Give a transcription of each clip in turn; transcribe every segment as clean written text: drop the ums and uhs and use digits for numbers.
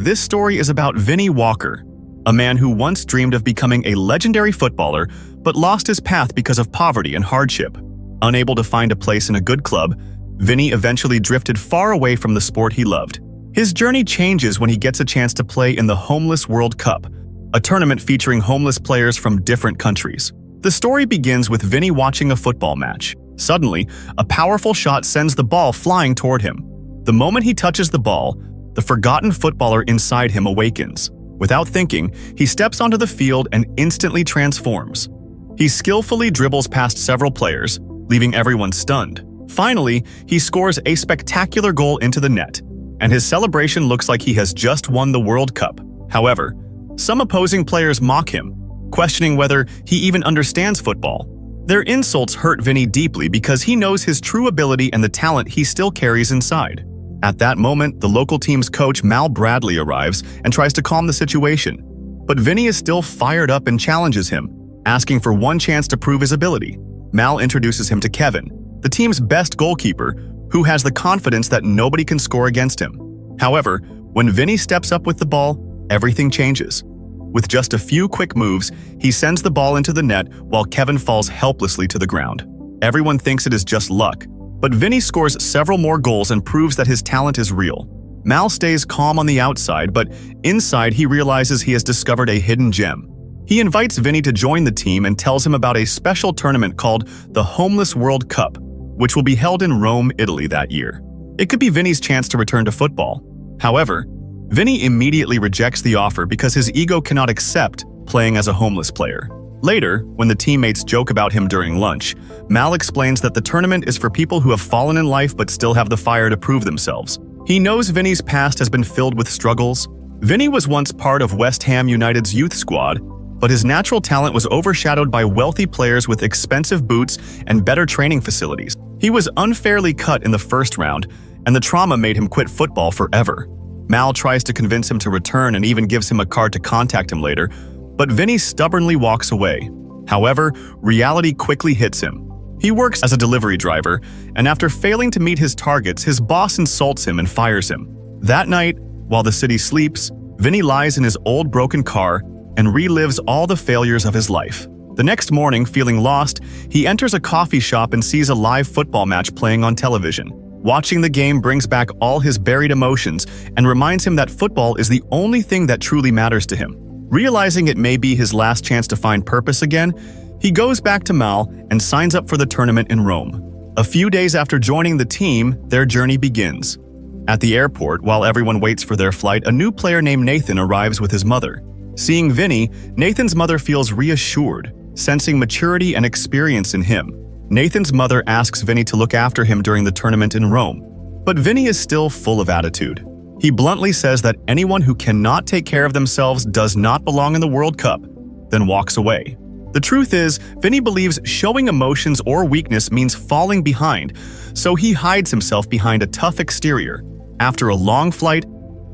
This story is about Vinny Walker, a man who once dreamed of becoming a legendary footballer but lost his path because of poverty and hardship. Unable to find a place in a good club, Vinny eventually drifted far away from the sport he loved. His journey changes when he gets a chance to play in the Homeless World Cup, a tournament featuring homeless players from different countries. The story begins with Vinny watching a football match. Suddenly, a powerful shot sends the ball flying toward him. The moment he touches the ball, the forgotten footballer inside him awakens. Without thinking, he steps onto the field and instantly transforms. He skillfully dribbles past several players, leaving everyone stunned. Finally, he scores a spectacular goal into the net, and his celebration looks like he has just won the World Cup. However, some opposing players mock him, questioning whether he even understands football. Their insults hurt Vinny deeply because he knows his true ability and the talent he still carries inside. At that moment, the local team's coach Mal Bradley arrives and tries to calm the situation. But Vinny is still fired up and challenges him, asking for one chance to prove his ability. Mal introduces him to Kevin, the team's best goalkeeper, who has the confidence that nobody can score against him. However, when Vinny steps up with the ball, everything changes. With just a few quick moves, he sends the ball into the net while Kevin falls helplessly to the ground. Everyone thinks it is just luck, but Vinny scores several more goals and proves that his talent is real. Mal stays calm on the outside, but inside he realizes he has discovered a hidden gem. He invites Vinny to join the team and tells him about a special tournament called the Homeless World Cup, which will be held in Rome, Italy that year. It could be Vinny's chance to return to football. However, Vinny immediately rejects the offer because his ego cannot accept playing as a homeless player. Later, when the teammates joke about him during lunch, Mal explains that the tournament is for people who have fallen in life but still have the fire to prove themselves. He knows Vinny's past has been filled with struggles. Vinny was once part of West Ham United's youth squad, but his natural talent was overshadowed by wealthy players with expensive boots and better training facilities. He was unfairly cut in the first round, and the trauma made him quit football forever. Mal tries to convince him to return and even gives him a card to contact him later, but Vinny stubbornly walks away. However, reality quickly hits him. He works as a delivery driver, and after failing to meet his targets, his boss insults him and fires him. That night, while the city sleeps, Vinny lies in his old broken car and relives all the failures of his life. The next morning, feeling lost, he enters a coffee shop and sees a live football match playing on television. Watching the game brings back all his buried emotions and reminds him that football is the only thing that truly matters to him. Realizing it may be his last chance to find purpose again, he goes back to Mal and signs up for the tournament in Rome. A few days after joining the team, their journey begins. At the airport, while everyone waits for their flight, a new player named Nathan arrives with his mother. Seeing Vinny, Nathan's mother feels reassured, sensing maturity and experience in him. Nathan's mother asks Vinny to look after him during the tournament in Rome, but Vinny is still full of attitude. He bluntly says that anyone who cannot take care of themselves does not belong in the World Cup, then walks away. The truth is, Vinny believes showing emotions or weakness means falling behind, so he hides himself behind a tough exterior. After a long flight,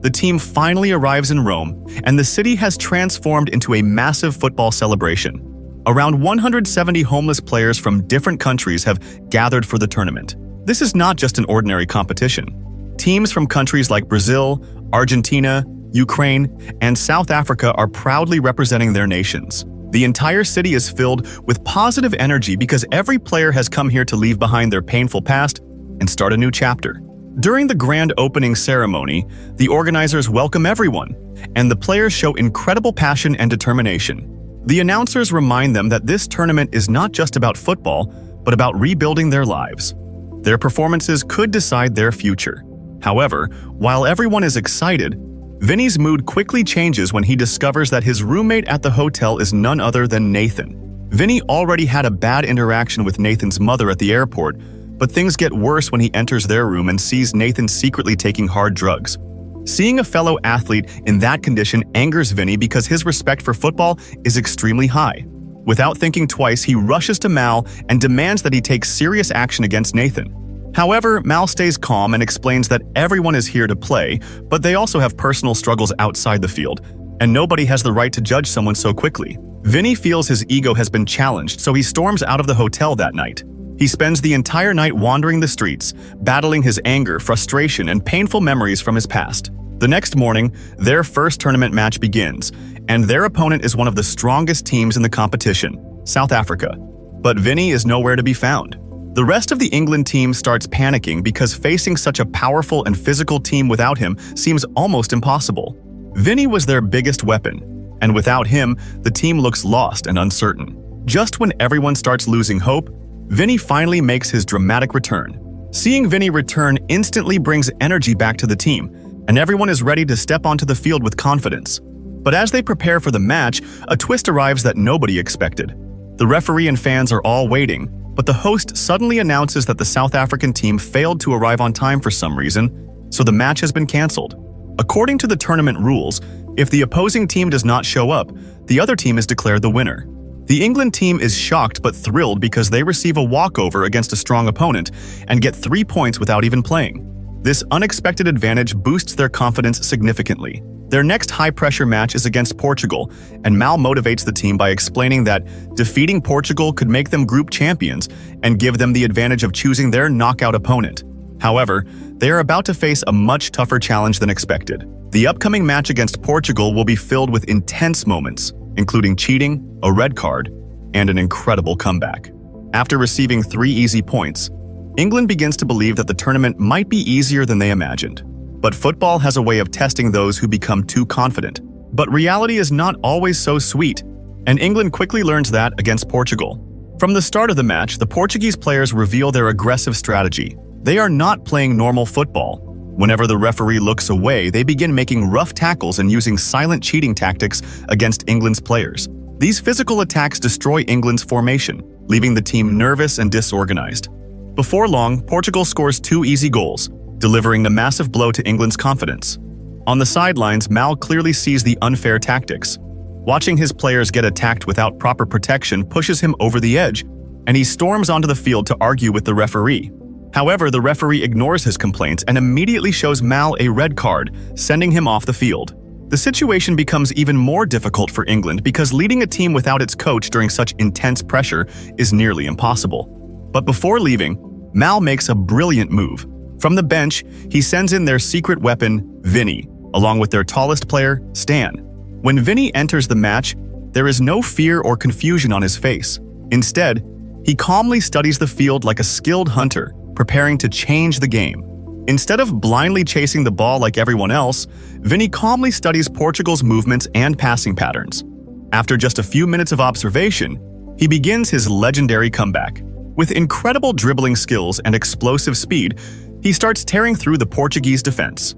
the team finally arrives in Rome, and the city has transformed into a massive football celebration. Around 170 homeless players from different countries have gathered for the tournament. This is not just an ordinary competition. Teams from countries like Brazil, Argentina, Ukraine, and South Africa are proudly representing their nations. The entire city is filled with positive energy because every player has come here to leave behind their painful past and start a new chapter. During the grand opening ceremony, the organizers welcome everyone, and the players show incredible passion and determination. The announcers remind them that this tournament is not just about football, but about rebuilding their lives. Their performances could decide their future. However, while everyone is excited, Vinny's mood quickly changes when he discovers that his roommate at the hotel is none other than Nathan. Vinny already had a bad interaction with Nathan's mother at the airport, but things get worse when he enters their room and sees Nathan secretly taking hard drugs. Seeing a fellow athlete in that condition angers Vinny because his respect for football is extremely high. Without thinking twice, he rushes to Mal and demands that he take serious action against Nathan. However, Mal stays calm and explains that everyone is here to play, but they also have personal struggles outside the field, and nobody has the right to judge someone so quickly. Vinny feels his ego has been challenged, so he storms out of the hotel that night. He spends the entire night wandering the streets, battling his anger, frustration, and painful memories from his past. The next morning, their first tournament match begins, and their opponent is one of the strongest teams in the competition, South Africa. But Vinny is nowhere to be found. The rest of the England team starts panicking because facing such a powerful and physical team without him seems almost impossible. Vinny was their biggest weapon, and without him, the team looks lost and uncertain. Just when everyone starts losing hope, Vinny finally makes his dramatic return. Seeing Vinny return instantly brings energy back to the team, and everyone is ready to step onto the field with confidence. But as they prepare for the match, a twist arrives that nobody expected. The referee and fans are all waiting, but the host suddenly announces that the South African team failed to arrive on time for some reason, so the match has been cancelled. According to the tournament rules, if the opposing team does not show up, the other team is declared the winner. The England team is shocked but thrilled because they receive a walkover against a strong opponent and get 3 points without even playing. This unexpected advantage boosts their confidence significantly. Their next high-pressure match is against Portugal, and Mal motivates the team by explaining that defeating Portugal could make them group champions and give them the advantage of choosing their knockout opponent. However, they are about to face a much tougher challenge than expected. The upcoming match against Portugal will be filled with intense moments, including cheating, a red card, and an incredible comeback. After receiving 3 easy points, England begins to believe that the tournament might be easier than they imagined. But football has a way of testing those who become too confident. But reality is not always so sweet, and England quickly learns that against Portugal. From the start of the match, the Portuguese players reveal their aggressive strategy. They are not playing normal football. Whenever the referee looks away, they begin making rough tackles and using silent cheating tactics against England's players. These physical attacks destroy England's formation, leaving the team nervous and disorganized. Before long, Portugal scores 2 easy goals, delivering the massive blow to England's confidence. On the sidelines, Mal clearly sees the unfair tactics. Watching his players get attacked without proper protection pushes him over the edge, and he storms onto the field to argue with the referee. However, the referee ignores his complaints and immediately shows Mal a red card, sending him off the field. The situation becomes even more difficult for England because leading a team without its coach during such intense pressure is nearly impossible. But before leaving, Mal makes a brilliant move. From the bench, he sends in their secret weapon, Vinny, along with their tallest player, Stan. When Vinny enters the match, there is no fear or confusion on his face. Instead, he calmly studies the field like a skilled hunter, preparing to change the game. Instead of blindly chasing the ball like everyone else, Vinny calmly studies Portugal's movements and passing patterns. After just a few minutes of observation, he begins his legendary comeback. With incredible dribbling skills and explosive speed, he starts tearing through the Portuguese defense.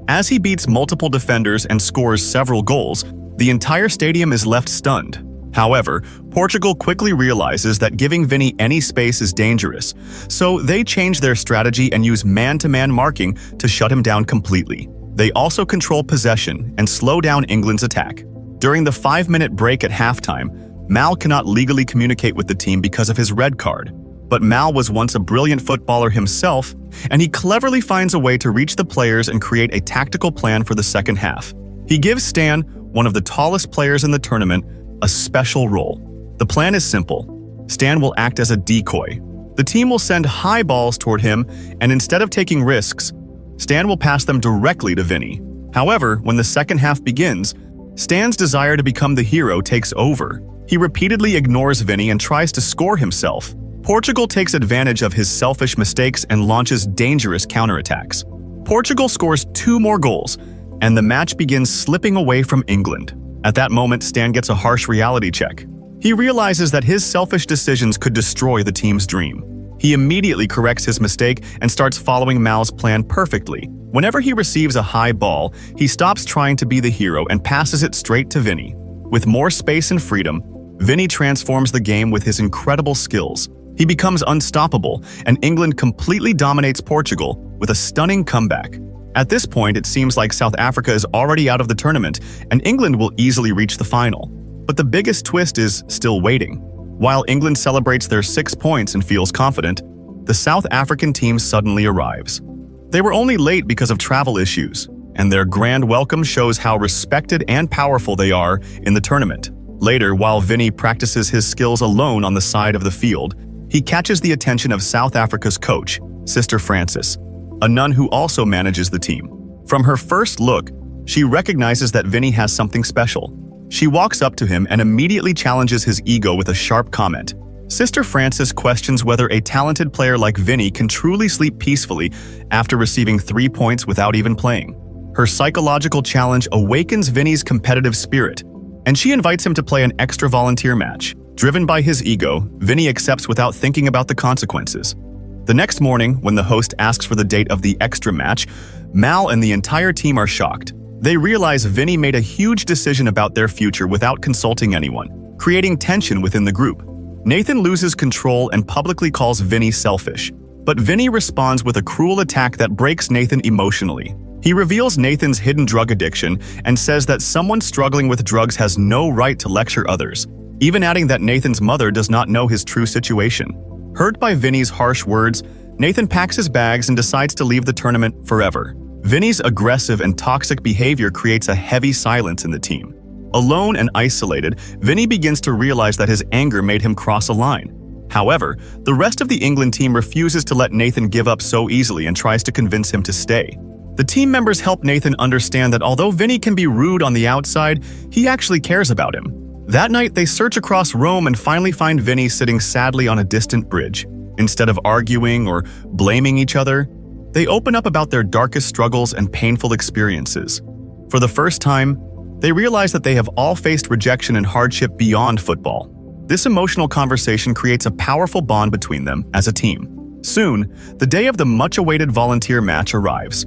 As he beats multiple defenders and scores several goals, the entire stadium is left stunned. However, Portugal quickly realizes that giving Vinny any space is dangerous, so they change their strategy and use man-to-man marking to shut him down completely. They also control possession and slow down England's attack. During the 5-minute break at halftime, Mal cannot legally communicate with the team because of his red card. But Mal was once a brilliant footballer himself, and he cleverly finds a way to reach the players and create a tactical plan for the second half. He gives Stan, one of the tallest players in the tournament, a special role. The plan is simple. Stan will act as a decoy. The team will send high balls toward him, and instead of taking risks, Stan will pass them directly to Vinny. However, when the second half begins, Stan's desire to become the hero takes over. He repeatedly ignores Vinny and tries to score himself. Portugal takes advantage of his selfish mistakes and launches dangerous counterattacks. Portugal scores 2 more goals, and the match begins slipping away from England. At that moment, Stan gets a harsh reality check. He realizes that his selfish decisions could destroy the team's dream. He immediately corrects his mistake and starts following Mal's plan perfectly. Whenever he receives a high ball, he stops trying to be the hero and passes it straight to Vinny. With more space and freedom, Vinny transforms the game with his incredible skills. He becomes unstoppable, and England completely dominates Portugal with a stunning comeback. At this point, it seems like South Africa is already out of the tournament, and England will easily reach the final. But the biggest twist is still waiting. While England celebrates their 6 points and feels confident, the South African team suddenly arrives. They were only late because of travel issues, and their grand welcome shows how respected and powerful they are in the tournament. Later, while Vinny practices his skills alone on the side of the field, he catches the attention of South Africa's coach, Sister Francis, a nun who also manages the team. From her first look, she recognizes that Vinny has something special. She walks up to him and immediately challenges his ego with a sharp comment. Sister Frances questions whether a talented player like Vinny can truly sleep peacefully after receiving 3 points without even playing. Her psychological challenge awakens Vinny's competitive spirit, and she invites him to play an extra volunteer match. Driven by his ego, Vinny accepts without thinking about the consequences. The next morning, when the host asks for the date of the extra match, Mal and the entire team are shocked. They realize Vinny made a huge decision about their future without consulting anyone, creating tension within the group. Nathan loses control and publicly calls Vinny selfish. But Vinny responds with a cruel attack that breaks Nathan emotionally. He reveals Nathan's hidden drug addiction and says that someone struggling with drugs has no right to lecture others, even adding that Nathan's mother does not know his true situation. Hurt by Vinny's harsh words, Nathan packs his bags and decides to leave the tournament forever. Vinny's aggressive and toxic behavior creates a heavy silence in the team. Alone and isolated, Vinny begins to realize that his anger made him cross a line. However, the rest of the England team refuses to let Nathan give up so easily and tries to convince him to stay. The team members help Nathan understand that although Vinny can be rude on the outside, he actually cares about him. That night, they search across Rome and finally find Vinny sitting sadly on a distant bridge. Instead of arguing or blaming each other, they open up about their darkest struggles and painful experiences. For the first time, they realize that they have all faced rejection and hardship beyond football. This emotional conversation creates a powerful bond between them as a team. Soon, the day of the much-awaited volunteer match arrives.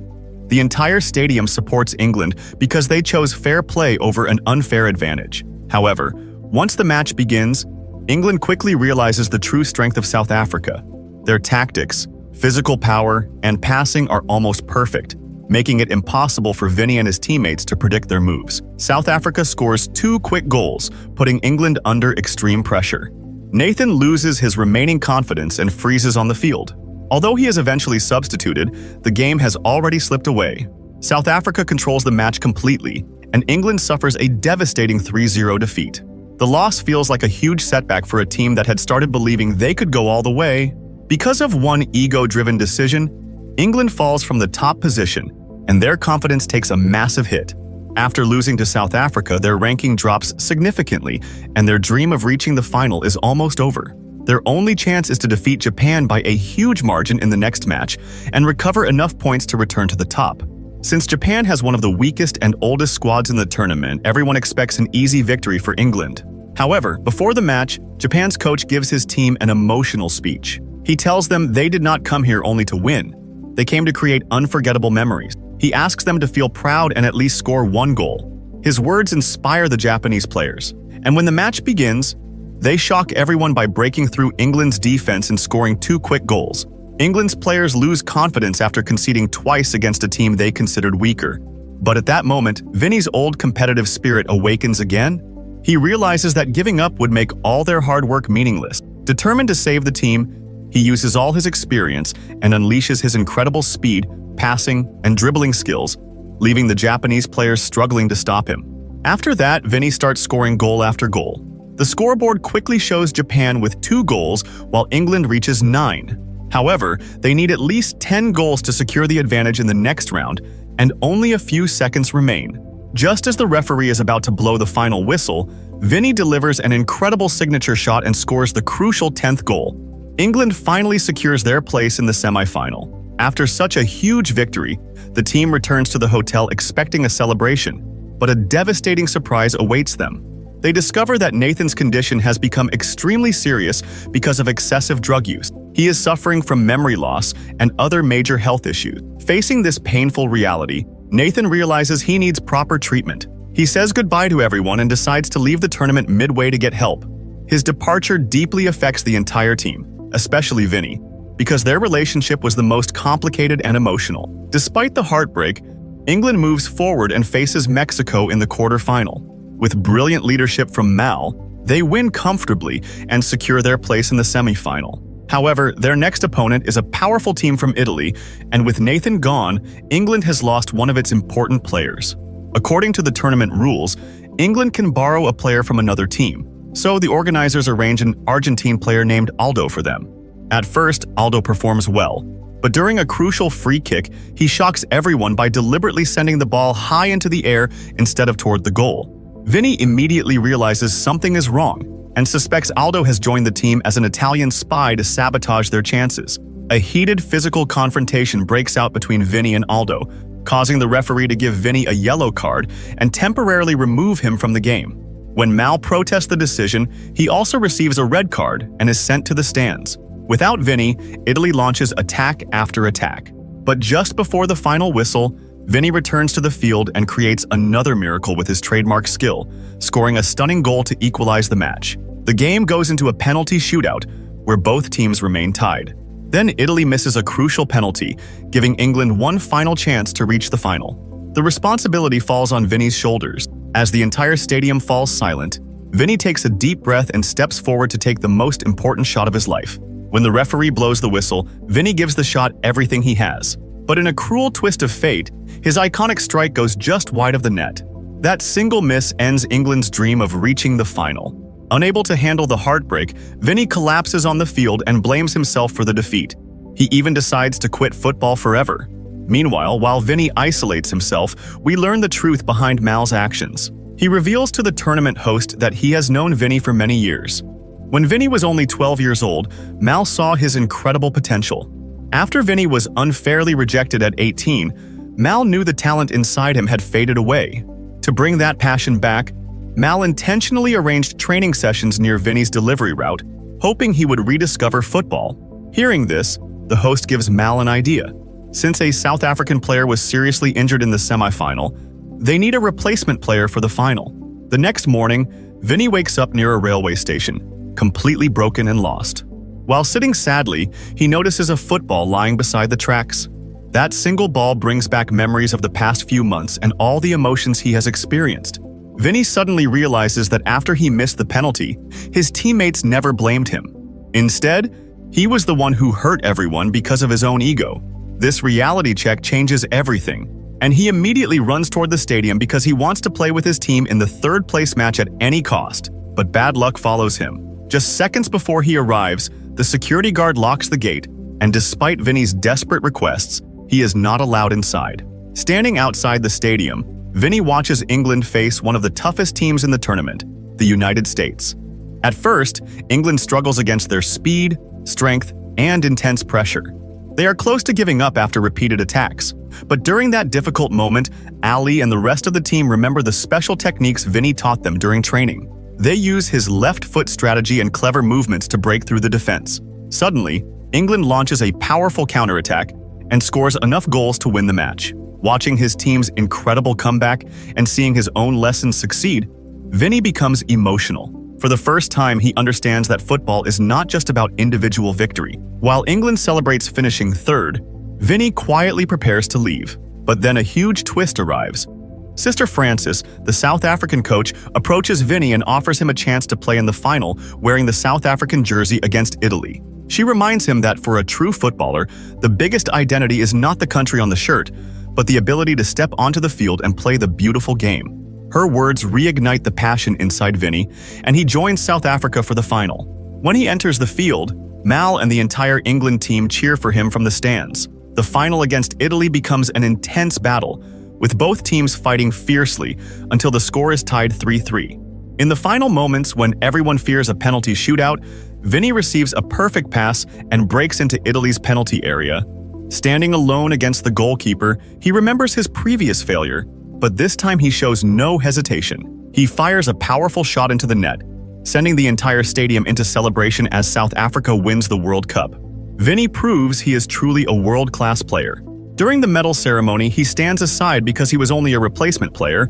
The entire stadium supports England because they chose fair play over an unfair advantage. However, once the match begins, England quickly realizes the true strength of South Africa. Their tactics, physical power, and passing are almost perfect, making it impossible for Vinny and his teammates to predict their moves. South Africa scores 2 quick goals, putting England under extreme pressure. Nathan loses his remaining confidence and freezes on the field. Although he is eventually substituted, the game has already slipped away. South Africa controls the match completely, and England suffers a devastating 3-0 defeat. The loss feels like a huge setback for a team that had started believing they could go all the way. Because of one ego-driven decision, England falls from the top position, and their confidence takes a massive hit. After losing to South Africa, their ranking drops significantly, and their dream of reaching the final is almost over. Their only chance is to defeat Japan by a huge margin in the next match and recover enough points to return to the top. Since Japan has one of the weakest and oldest squads in the tournament, everyone expects an easy victory for England. However, before the match, Japan's coach gives his team an emotional speech. He tells them they did not come here only to win. They came to create unforgettable memories. He asks them to feel proud and at least score 1 goal. His words inspire the Japanese players, and when the match begins, they shock everyone by breaking through England's defense and scoring 2 quick goals. England's players lose confidence after conceding twice against a team they considered weaker. But at that moment, Vinny's old competitive spirit awakens again. He realizes that giving up would make all their hard work meaningless. Determined to save the team, he uses all his experience and unleashes his incredible speed, passing, and dribbling skills, leaving the Japanese players struggling to stop him. After that, Vinny starts scoring goal after goal. The scoreboard quickly shows Japan with 2 goals, while England reaches 9. However, they need at least 10 goals to secure the advantage in the next round, and only a few seconds remain. Just as the referee is about to blow the final whistle, Vinny delivers an incredible signature shot and scores the crucial 10th goal. England finally secures their place in the semi-final. After such a huge victory, the team returns to the hotel expecting a celebration, but a devastating surprise awaits them. They discover that Nathan's condition has become extremely serious because of excessive drug use. He is suffering from memory loss and other major health issues. Facing this painful reality, Nathan realizes he needs proper treatment. He says goodbye to everyone and decides to leave the tournament midway to get help. His departure deeply affects the entire team, especially Vinny, because their relationship was the most complicated and emotional. Despite the heartbreak, England moves forward and faces Mexico in the quarterfinal. With brilliant leadership from Mal, they win comfortably and secure their place in the semi-final. However, their next opponent is a powerful team from Italy, and with Nathan gone, England has lost one of its important players. According to the tournament rules, England can borrow a player from another team, so the organizers arrange an Argentine player named Aldo for them. At first, Aldo performs well, But during a crucial free kick, he shocks everyone by deliberately sending the ball high into the air instead of toward the goal. Vinny immediately realizes something is wrong and suspects Aldo has joined the team as an Italian spy to sabotage their chances. A heated physical confrontation breaks out between Vinny and Aldo, causing the referee to give Vinny a yellow card and temporarily remove him from the game. When Mal protests the decision, he also receives a red card and is sent to the stands. Without Vinny, Italy launches attack after attack. But just before the final whistle, Vinny returns to the field and creates another miracle with his trademark skill, scoring a stunning goal to equalize the match. The game goes into a penalty shootout, where both teams remain tied. Then Italy misses a crucial penalty, giving England one final chance to reach the final. The responsibility falls on Vinny's shoulders. As the entire stadium falls silent, Vinny takes a deep breath and steps forward to take the most important shot of his life. When the referee blows the whistle, Vinny gives the shot everything he has. But in a cruel twist of fate, his iconic strike goes just wide of the net. That single miss ends England's dream of reaching the final. Unable to handle the heartbreak, Vinny collapses on the field and blames himself for the defeat. He even decides to quit football forever. Meanwhile, while Vinny isolates himself, we learn the truth behind Mal's actions. He reveals to the tournament host that he has known Vinny for many years. When Vinny was only 12 years old, Mal saw his incredible potential. After Vinny was unfairly rejected at 18, Mal knew the talent inside him had faded away. To bring that passion back, Mal intentionally arranged training sessions near Vinny's delivery route, hoping he would rediscover football. Hearing this, the host gives Mal an idea. Since a South African player was seriously injured in the semifinal, they need a replacement player for the final. The next morning, Vinny wakes up near a railway station, completely broken and lost. While sitting sadly, he notices a football lying beside the tracks. That single ball brings back memories of the past few months and all the emotions he has experienced. Vinny suddenly realizes that after he missed the penalty, his teammates never blamed him. Instead, he was the one who hurt everyone because of his own ego. This reality check changes everything, and he immediately runs toward the stadium because he wants to play with his team in the third-place match at any cost. But bad luck follows him. Just seconds before he arrives, the security guard locks the gate, and despite Vinny's desperate requests, he is not allowed inside. Standing outside the stadium, Vinny watches England face one of the toughest teams in the tournament, the United States. At first, England struggles against their speed, strength, and intense pressure. They are close to giving up after repeated attacks. But during that difficult moment, Ali and the rest of the team remember the special techniques Vinny taught them during training. They use his left foot strategy and clever movements to break through the defense. Suddenly, England launches a powerful counterattack and scores enough goals to win the match. Watching his team's incredible comeback and seeing his own lessons succeed, Vinny becomes emotional. For the first time, he understands that football is not just about individual victory. While England celebrates finishing third, Vinny quietly prepares to leave. But then a huge twist arrives. Sister Frances, the South African coach, approaches Vinny and offers him a chance to play in the final wearing the South African jersey against Italy. She reminds him that for a true footballer, the biggest identity is not the country on the shirt, but the ability to step onto the field and play the beautiful game. Her words reignite the passion inside Vinny, and he joins South Africa for the final. When he enters the field, Mal and the entire England team cheer for him from the stands. The final against Italy becomes an intense battle, with both teams fighting fiercely until the score is tied 3-3. In the final moments, when everyone fears a penalty shootout, Vinny receives a perfect pass and breaks into Italy's penalty area. Standing alone against the goalkeeper, he remembers his previous failure, but this time he shows no hesitation. He fires a powerful shot into the net, sending the entire stadium into celebration as South Africa wins the World Cup. Vinny proves he is truly a world-class player. During the medal ceremony, he stands aside because he was only a replacement player,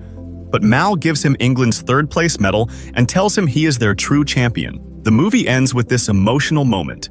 but Mal gives him England's third-place medal and tells him he is their true champion. The movie ends with this emotional moment.